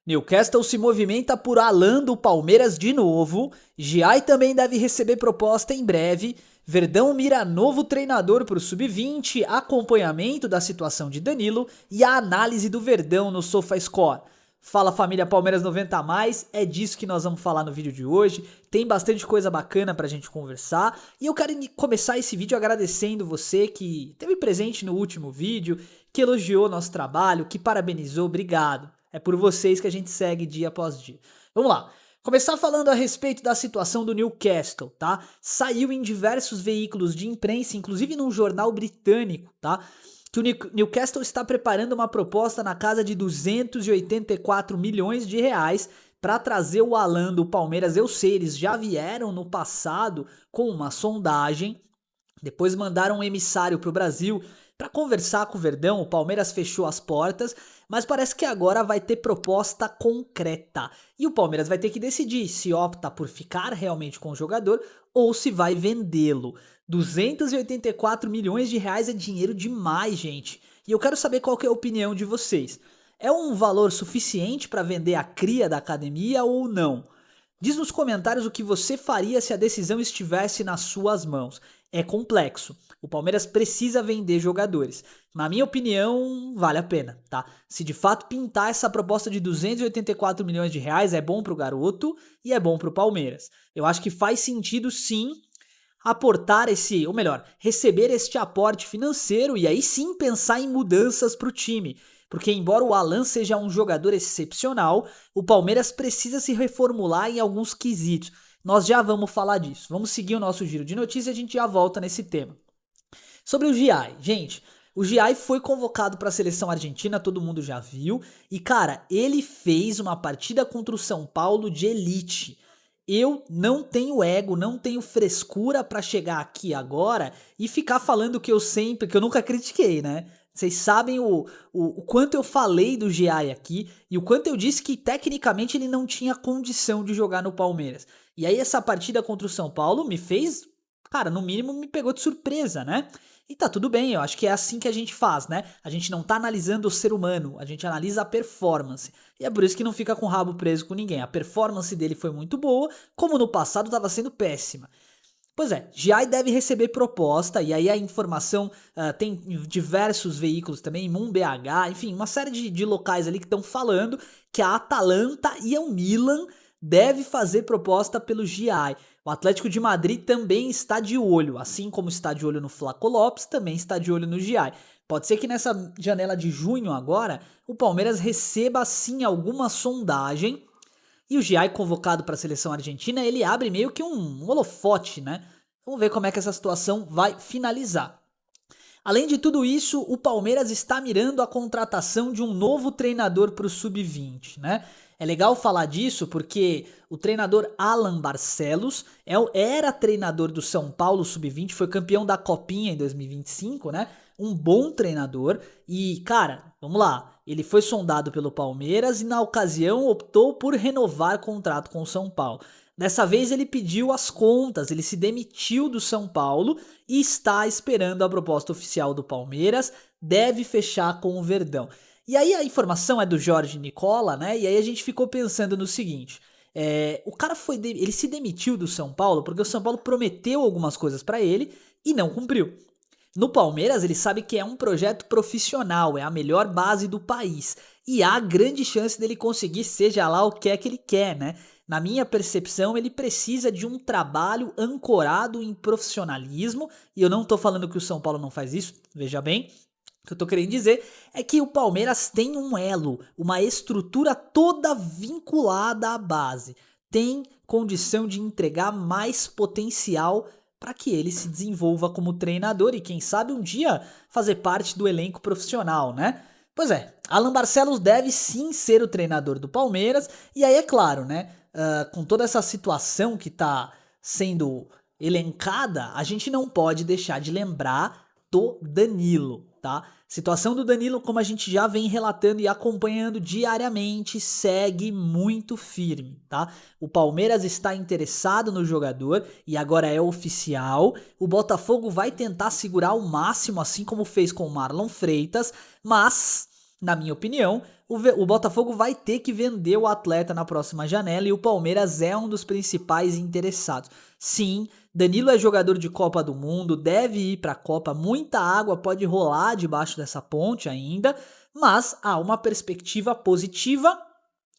Newcastle se movimenta por Alan do Palmeiras de novo. Giai também deve receber proposta em breve. Verdão mira novo treinador para o Sub-20, acompanhamento da situação de Danilo e a análise do Verdão no SofaScore. Fala família Palmeiras 90 a mais, é disso que nós vamos falar no vídeo de hoje. Tem bastante coisa bacana pra gente conversar e eu quero começar esse vídeo agradecendo você que esteve presente no último vídeo, que elogiou nosso trabalho, que parabenizou, obrigado. É por vocês que a gente segue dia após dia. Vamos lá. Começar falando a respeito da situação do Newcastle, tá? Saiu em diversos veículos de imprensa, inclusive num jornal britânico, tá? Que o Newcastle está preparando uma proposta na casa de 284 milhões de reais para trazer o Alan do Palmeiras. Eu sei, eles já vieram no passado com uma sondagem, depois mandaram um emissário para o Brasil para conversar com o Verdão. O Palmeiras fechou as portas, mas parece que agora vai ter proposta concreta. E o Palmeiras vai ter que decidir se opta por ficar realmente com o jogador ou se vai vendê-lo. 284 milhões de reais é dinheiro demais, gente. E eu quero saber qual que é a opinião de vocês. É um valor suficiente para vender a cria da academia ou não? Diz nos comentários o que você faria se a decisão estivesse nas suas mãos. É complexo. O Palmeiras precisa vender jogadores. Na minha opinião, vale a pena, tá? Se de fato pintar essa proposta de 284 milhões de reais, é bom pro garoto e é bom pro Palmeiras. Eu acho que faz sentido sim aportar esse, ou melhor, receber este aporte financeiro e aí sim pensar em mudanças para o time. Porque embora o Alan seja um jogador excepcional, o Palmeiras precisa se reformular em alguns quesitos. Nós já vamos falar disso. Vamos seguir o nosso giro de notícias e a gente já volta nesse tema. Sobre o Giai, gente, o Giai foi convocado para a seleção argentina, todo mundo já viu, e cara, ele fez uma partida contra o São Paulo de elite. Eu não tenho ego, não tenho frescura pra chegar aqui agora e ficar falando que eu sempre, que eu nunca critiquei, né? Vocês sabem o quanto eu falei do Giai aqui e o quanto eu disse que tecnicamente ele não tinha condição de jogar no Palmeiras. E aí essa partida contra o São Paulo me fez, cara, no mínimo me pegou de surpresa, né? E tá tudo bem, eu acho que é assim que a gente faz, né? A gente não tá analisando o ser humano, a gente analisa a performance. E é por isso que não fica com o rabo preso com ninguém. A performance dele foi muito boa, como no passado estava sendo péssima. Pois é, Giai deve receber proposta, e aí a informação tem diversos veículos também, MoonBH, enfim, uma série de locais ali que estão falando que a Atalanta e o Milan deve fazer proposta pelo Giai. O Atlético de Madrid também está de olho, assim como está de olho no Flaco Lopes, também está de olho no Giai. Pode ser que nessa janela de junho agora, o Palmeiras receba sim alguma sondagem e o Giai convocado para a seleção argentina, ele abre meio que um holofote, né? Vamos ver como é que essa situação vai finalizar. Além de tudo isso, o Palmeiras está mirando a contratação de um novo treinador para o Sub-20, né? É legal falar disso porque o treinador Alan Barcelos era treinador do São Paulo Sub-20, foi campeão da Copinha em 2025, né? Um bom treinador e, cara, vamos lá, ele foi sondado pelo Palmeiras e na ocasião optou por renovar contrato com o São Paulo. Dessa vez ele pediu as contas, ele se demitiu do São Paulo e está esperando a proposta oficial do Palmeiras, deve fechar com o Verdão. E aí a informação é do Jorge Nicola, né? E aí a gente ficou pensando no seguinte: o cara ele se demitiu do São Paulo porque o São Paulo prometeu algumas coisas pra ele e não cumpriu. No Palmeiras, ele sabe que é um projeto profissional, é a melhor base do país. E há grande chance dele conseguir, seja lá o que é que ele quer, né? Na minha percepção, ele precisa de um trabalho ancorado em profissionalismo. E eu não tô falando que o São Paulo não faz isso, veja bem. O que eu tô querendo dizer é que o Palmeiras tem um elo, uma estrutura toda vinculada à base. Tem condição de entregar mais potencial para que ele se desenvolva como treinador e quem sabe um dia fazer parte do elenco profissional, né? Pois é, Alan Barcelos deve sim ser o treinador do Palmeiras e aí é claro, né? Com toda essa situação que tá sendo elencada, a gente não pode deixar de lembrar do Danilo, tá? Situação do Danilo, como a gente já vem relatando e acompanhando diariamente, segue muito firme, tá? O Palmeiras está interessado no jogador e agora é oficial. O Botafogo vai tentar segurar ao máximo, assim como fez com o Marlon Freitas, mas na minha opinião, o Botafogo vai ter que vender o atleta na próxima janela e o Palmeiras é um dos principais interessados. Sim, Danilo é jogador de Copa do Mundo, deve ir para a Copa, muita água pode rolar debaixo dessa ponte ainda, mas há uma perspectiva positiva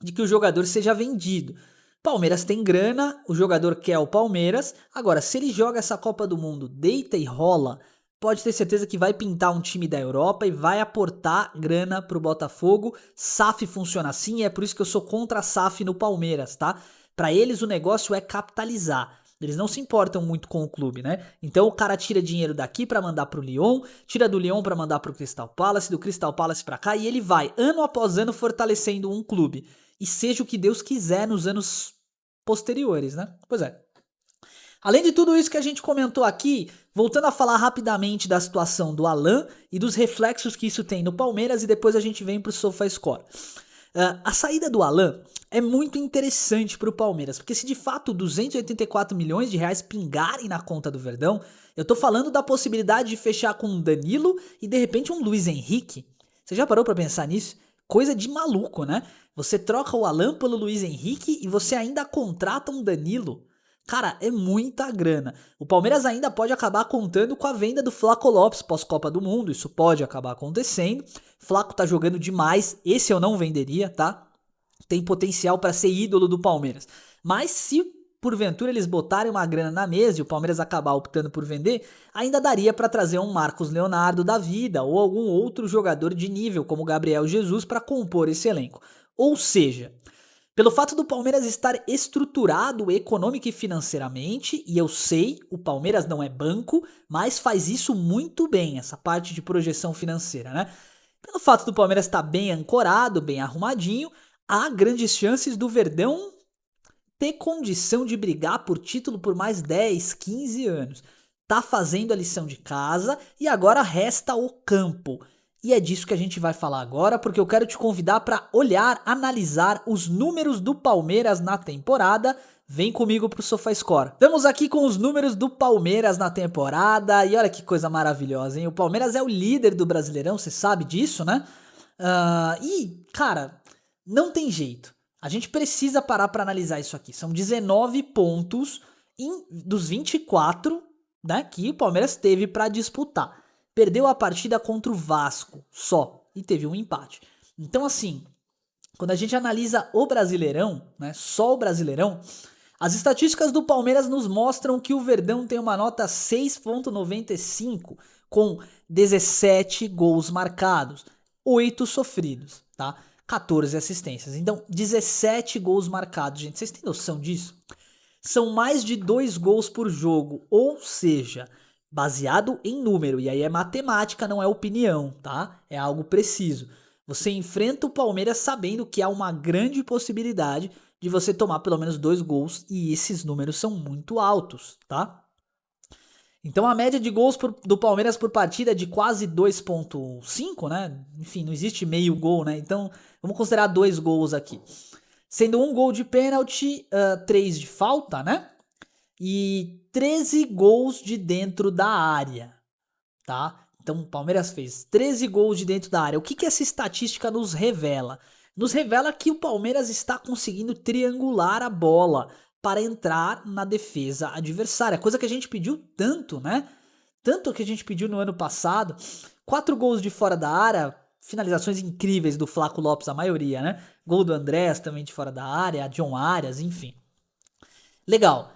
de que o jogador seja vendido. Palmeiras tem grana, o jogador quer o Palmeiras. Agora, se ele joga essa Copa do Mundo, deita e rola, pode ter certeza que vai pintar um time da Europa e vai aportar grana pro Botafogo. SAF funciona assim, é por isso que eu sou contra a SAF no Palmeiras, tá? Para eles o negócio é capitalizar. Eles não se importam muito com o clube, né? Então o cara tira dinheiro daqui para mandar pro Lyon, tira do Lyon para mandar pro Crystal Palace, do Crystal Palace para cá e ele vai ano após ano fortalecendo um clube. E seja o que Deus quiser nos anos posteriores, né? Pois é. Além de tudo isso que a gente comentou aqui, voltando a falar rapidamente da situação do Alan e dos reflexos que isso tem no Palmeiras e depois a gente vem pro SofaScore. A saída do Alan é muito interessante para o Palmeiras, porque se de fato 284 milhões de reais pingarem na conta do Verdão, eu tô falando da possibilidade de fechar com um Danilo e de repente um Luiz Henrique. Você já parou para pensar nisso? Coisa de maluco, né? Você troca o Alan pelo Luiz Henrique e você ainda contrata um Danilo. Cara, é muita grana. O Palmeiras ainda pode acabar contando com a venda do Flaco Lopes pós-Copa do Mundo, isso pode acabar acontecendo. Flaco tá jogando demais, esse eu não venderia, tá? Tem potencial para ser ídolo do Palmeiras. Mas se porventura eles botarem uma grana na mesa e o Palmeiras acabar optando por vender, ainda daria para trazer um Marcos Leonardo da vida ou algum outro jogador de nível como Gabriel Jesus para compor esse elenco. Ou seja, pelo fato do Palmeiras estar estruturado econômica e financeiramente, e eu sei, o Palmeiras não é banco, mas faz isso muito bem, essa parte de projeção financeira, né? Pelo fato do Palmeiras estar bem ancorado, bem arrumadinho, há grandes chances do Verdão ter condição de brigar por título por mais 10, 15 anos. Tá fazendo a lição de casa e agora resta o campo. E é disso que a gente vai falar agora, porque eu quero te convidar para olhar, analisar os números do Palmeiras na temporada. Vem comigo pro SofaScore. Estamos aqui com os números do Palmeiras na temporada e olha que coisa maravilhosa, hein? O Palmeiras é o líder do Brasileirão, você sabe disso, né? Cara, não tem jeito. A gente precisa parar para analisar isso aqui. São 19 pontos dos 24, né, que o Palmeiras teve para disputar. Perdeu a partida contra o Vasco só e teve um empate. Então, assim, quando a gente analisa o Brasileirão, né, só o Brasileirão, as estatísticas do Palmeiras nos mostram que o Verdão tem uma nota 6,95 com 17 gols marcados, 8 sofridos, tá? 14 assistências. Então, 17 gols marcados, gente. Vocês têm noção disso? São mais de 2 gols por jogo, ou seja, baseado em número, e aí é matemática, não é opinião, tá? É algo preciso. Você enfrenta o Palmeiras sabendo que há uma grande possibilidade de você tomar pelo menos 2 gols, e esses números são muito altos, tá? Então a média de gols do Palmeiras por partida é de quase 2,5, né? Enfim, não existe meio gol, né? Então vamos considerar 2 gols aqui. Sendo um gol de pênalti, 3 de falta, né? E 13 gols de dentro da área, tá? Então o Palmeiras fez 13 gols de dentro da área. O que que essa estatística nos revela? Nos revela que o Palmeiras está conseguindo triangular a bola para entrar na defesa adversária, coisa que a gente pediu tanto, né? Tanto que a gente pediu no ano passado. 4 gols de fora da área, finalizações incríveis do Flaco Lopes, a maioria, né? Gol do Andrés também de fora da área, John Arias, enfim. Legal.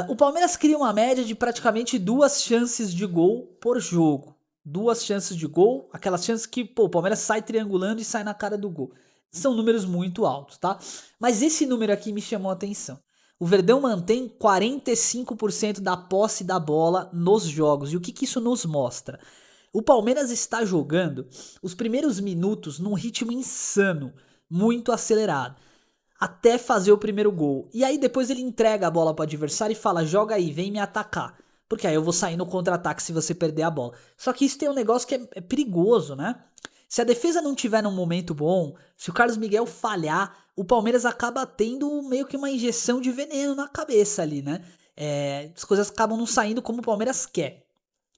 O Palmeiras cria uma média de praticamente 2 chances de gol por jogo. 2 chances de gol, aquelas chances que o Palmeiras sai triangulando e sai na cara do gol. São números muito altos, tá? Mas esse número aqui me chamou a atenção. O Verdão mantém 45% da posse da bola nos jogos. E o que que isso nos mostra? O Palmeiras está jogando os primeiros minutos num ritmo insano, muito acelerado, até fazer o primeiro gol. E aí depois ele entrega a bola para o adversário e fala: joga aí, vem me atacar. Porque aí eu vou sair no contra-ataque se você perder a bola. Só que isso tem um negócio que é perigoso, né? Se a defesa não tiver num momento bom, se o Carlos Miguel falhar, o Palmeiras acaba tendo meio que uma injeção de veneno na cabeça ali, né? As coisas acabam não saindo como o Palmeiras quer.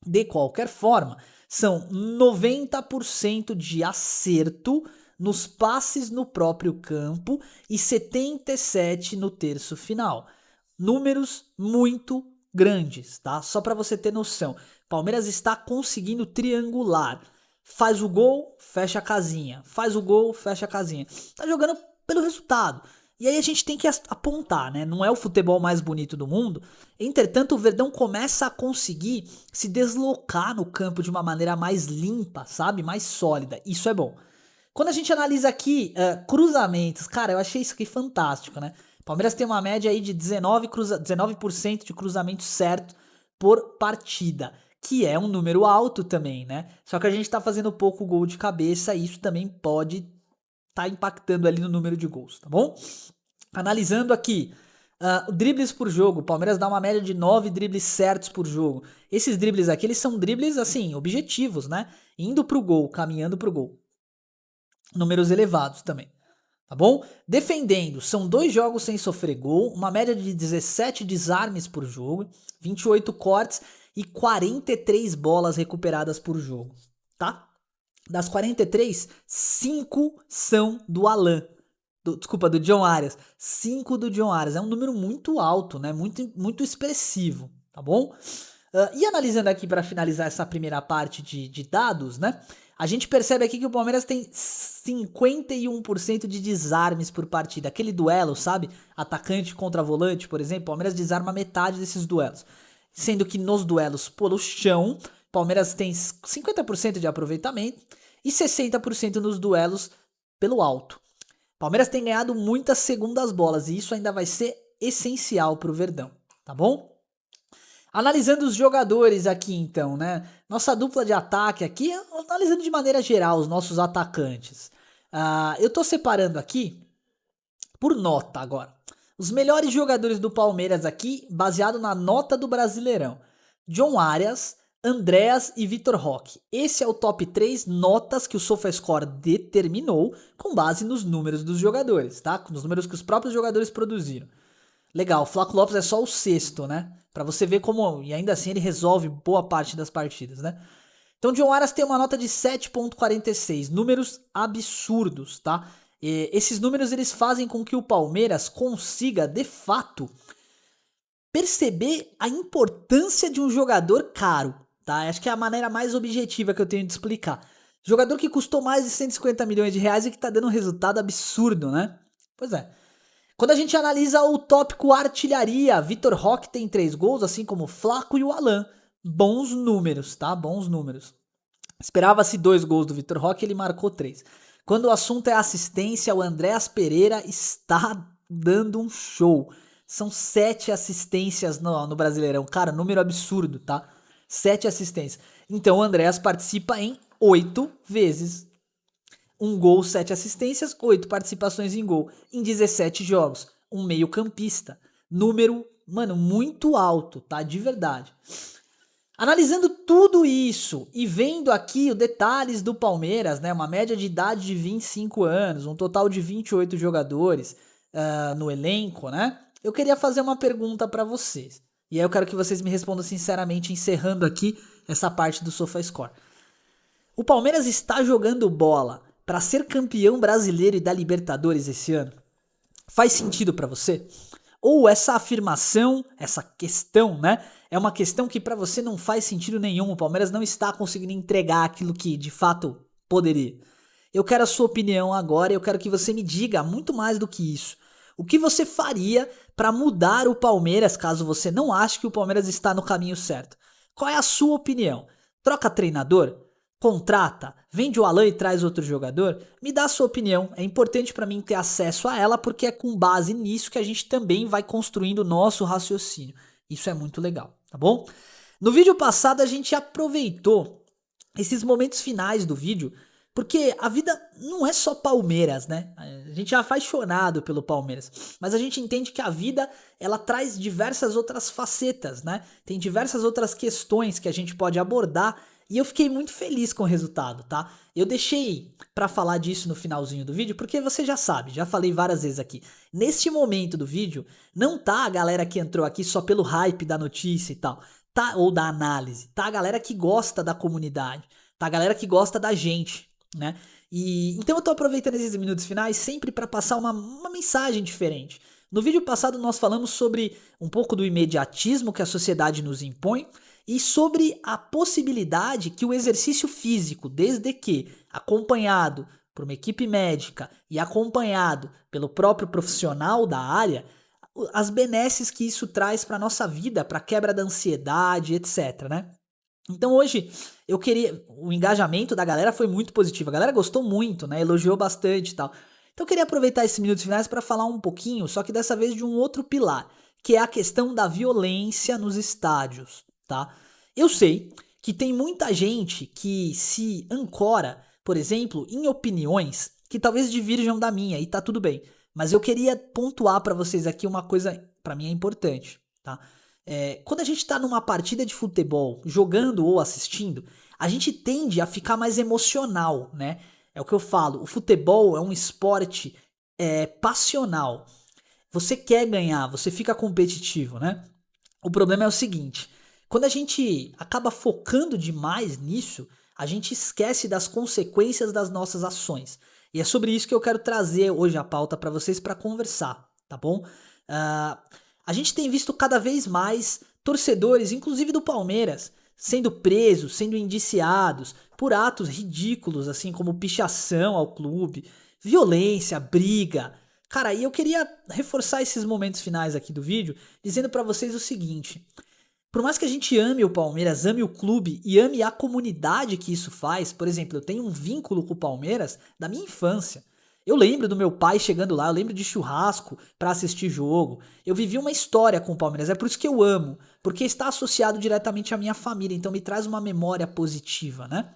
De qualquer forma, são 90% de acerto nos passes no próprio campo e 77 no terço final. Números muito grandes, tá? Só para você ter noção. Palmeiras está conseguindo triangular. Faz o gol, fecha a casinha. Faz o gol, fecha a casinha. Tá jogando pelo resultado. E aí a gente tem que apontar, né? Não é o futebol mais bonito do mundo. Entretanto, o Verdão começa a conseguir se deslocar no campo de uma maneira mais limpa, sabe? Mais sólida. Isso é bom. Quando a gente analisa aqui cruzamentos, cara, eu achei isso aqui fantástico, né? Palmeiras tem uma média aí de 19% de cruzamento certo por partida, que é um número alto também, né? Só que a gente tá fazendo pouco gol de cabeça e isso também pode tá impactando ali no número de gols, tá bom? Analisando aqui, dribles por jogo, o Palmeiras dá uma média de 9 dribles certos por jogo. Esses dribles aqui, eles são dribles, assim, objetivos, né? Indo pro gol, caminhando pro gol. Números elevados também, tá bom? Defendendo, são 2 jogos sem sofrer gol, uma média de 17 desarmes por jogo, 28 cortes e 43 bolas recuperadas por jogo, tá? Das 43, 5 são do Alan. Do John Arias. 5 do John Arias. É um número muito alto, né? Muito expressivo, tá bom? E analisando aqui para finalizar essa primeira parte de dados, né? A gente percebe aqui que o Palmeiras tem 51% de desarmes por partida. Aquele duelo, sabe? Atacante contra volante, por exemplo. O Palmeiras desarma metade desses duelos. Sendo que nos duelos pelo chão, o Palmeiras tem 50% de aproveitamento e 60% nos duelos pelo alto. Palmeiras tem ganhado muitas segundas bolas e isso ainda vai ser essencial para o Verdão, tá bom? Analisando os jogadores aqui então, né? Nossa dupla de ataque aqui, analisando de maneira geral os nossos atacantes. Eu tô separando aqui por nota agora. Os melhores jogadores do Palmeiras aqui, baseado na nota do Brasileirão. John Arias, Andreas e Vitor Roque. Esse é o top 3 notas que o SofaScore determinou com base nos números dos jogadores, tá? Nos números que os próprios jogadores produziram. Legal, o Flaco Lopes é só o sexto, né? Pra você ver como, e ainda assim ele resolve boa parte das partidas, né? Então, John Arias tem uma nota de 7,46, números absurdos, tá? E esses números eles fazem com que o Palmeiras consiga, de fato, perceber a importância de um jogador caro, tá? Acho que é a maneira mais objetiva que eu tenho de explicar. Jogador que custou mais de 150 milhões de reais e que tá dando um resultado absurdo, né? Pois é. Quando a gente analisa o tópico artilharia, Vitor Roque tem 3 gols, assim como o Flaco e o Alan. Bons números, tá? Bons números. Esperava-se 2 gols do Vitor Roque, ele marcou 3. Quando o assunto é assistência, o Andréas Pereira está dando um show. São 7 assistências no Brasileirão. Cara, número absurdo, tá? 7 assistências. Então o Andréas participa em 8 vezes. 1 gol, 7 assistências, 8 participações em gol em 17 jogos. Um meio-campista. Número, mano, muito alto, tá? De verdade. Analisando tudo isso e vendo aqui os detalhes do Palmeiras, né? Uma média de idade de 25 anos, um total de 28 jogadores no elenco, né? Eu queria fazer uma pergunta para vocês. E aí eu quero que vocês me respondam sinceramente, encerrando aqui essa parte do SofaScore. O Palmeiras está jogando bola para ser campeão brasileiro e da Libertadores esse ano? Faz sentido para você? Ou essa afirmação, essa questão, né? É uma questão que para você não faz sentido nenhum. O Palmeiras não está conseguindo entregar aquilo que de fato poderia. Eu quero a sua opinião agora e eu quero que você me diga muito mais do que isso. O que você faria para mudar o Palmeiras caso você não ache que o Palmeiras está no caminho certo? Qual é a sua opinião? Troca treinador? Contrata? Vende o Alan e traz outro jogador? Me dá a sua opinião, é importante para mim ter acesso a ela porque é com base nisso que a gente também vai construindo o nosso raciocínio. Isso é muito legal, tá bom? No vídeo passado a gente aproveitou esses momentos finais do vídeo porque a vida não é só Palmeiras, né? A gente é apaixonado pelo Palmeiras, mas a gente entende que a vida ela traz diversas outras facetas, né? Tem diversas outras questões que a gente pode abordar e eu fiquei muito feliz com o resultado, tá? Eu deixei pra falar disso no finalzinho do vídeo porque você já sabe, já falei várias vezes aqui. Neste momento do vídeo, não tá a galera que entrou aqui só pelo hype da notícia e tal. tá? Ou da análise, tá? A galera que gosta da comunidade, tá? A galera que gosta da gente, né? E então eu tô aproveitando esses minutos finais sempre para passar uma mensagem diferente. No vídeo passado nós falamos sobre um pouco do imediatismo que a sociedade nos impõe e sobre a possibilidade que o exercício físico, desde que acompanhado por uma equipe médica e acompanhado pelo próprio profissional da área, as benesses que isso traz para nossa vida, para quebra da ansiedade, etc, né? Então hoje eu queria, o engajamento da galera foi muito positivo, a galera gostou muito, né? Elogiou bastante e tal. Então eu queria aproveitar esses minutos finais para falar um pouquinho, só que dessa vez de um outro pilar, que é a questão da violência nos estádios, tá? Eu sei que tem muita gente que se ancora, por exemplo, em opiniões que talvez divirjam da minha e tá tudo bem. Mas eu queria pontuar para vocês aqui uma coisa, para mim é importante, tá? Quando a gente tá numa partida de futebol, jogando ou assistindo, a gente tende a ficar mais emocional, né? É o que eu falo, o futebol é um esporte passional. Você quer ganhar, você fica competitivo, né? O problema é o seguinte: quando a gente acaba focando demais nisso, a gente esquece das consequências das nossas ações. E é sobre isso que eu quero trazer hoje a pauta para vocês para conversar, tá bom? Ah, a gente tem visto cada vez mais torcedores, inclusive do Palmeiras, sendo presos, sendo indiciados por atos ridículos, assim como pichação ao clube, violência, briga. Cara, e eu queria reforçar esses momentos finais aqui do vídeo dizendo pra vocês o seguinte: por mais que a gente ame o Palmeiras, ame o clube e ame a comunidade que isso faz, por exemplo, eu tenho um vínculo com o Palmeiras da minha infância. Eu lembro do meu pai chegando lá, eu lembro de churrasco pra assistir jogo. Eu vivi uma história com o Palmeiras, é por isso que eu amo, porque está associado diretamente à minha família, então me traz uma memória positiva, né?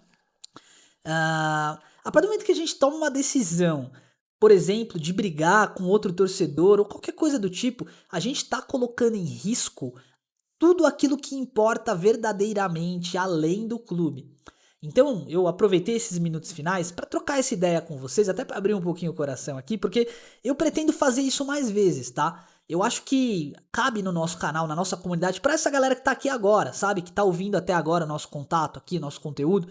A partir do momento que a gente toma uma decisão, por exemplo, de brigar com outro torcedor ou qualquer coisa do tipo, a gente está colocando em risco tudo aquilo que importa verdadeiramente além do clube. Então, eu aproveitei esses minutos finais para trocar essa ideia com vocês, até para abrir um pouquinho o coração aqui, porque eu pretendo fazer isso mais vezes, tá? Eu acho que cabe no nosso canal, na nossa comunidade, para essa galera que tá aqui agora, sabe? Que tá ouvindo até agora o nosso contato aqui, nosso conteúdo,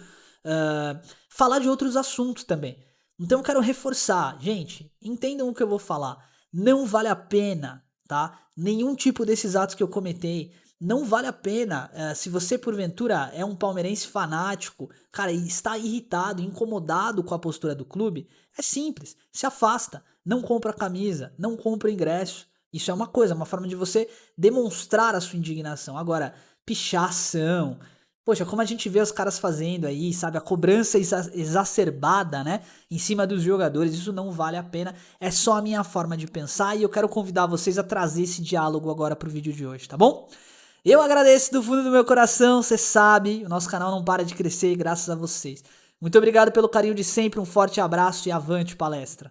falar de outros assuntos também. Então eu quero reforçar, gente, entendam o que eu vou falar. Não vale a pena, tá? Nenhum tipo desses atos que eu cometei. Não vale a pena. Se você, porventura, é um palmeirense fanático, cara, e está irritado, incomodado com a postura do clube, é simples. Se afasta. Não compra camisa, não compra ingresso. Isso é uma coisa, uma forma de você demonstrar a sua indignação. Agora, pichação. Poxa, como a gente vê os caras fazendo aí, sabe? A cobrança exacerbada, né? Em cima dos jogadores, isso não vale a pena. É só a minha forma de pensar e eu quero convidar vocês a trazer esse diálogo agora pro vídeo de hoje, tá bom? Eu agradeço do fundo do meu coração, você sabe, o nosso canal não para de crescer graças a vocês. Muito obrigado pelo carinho de sempre, um forte abraço e avante palestra.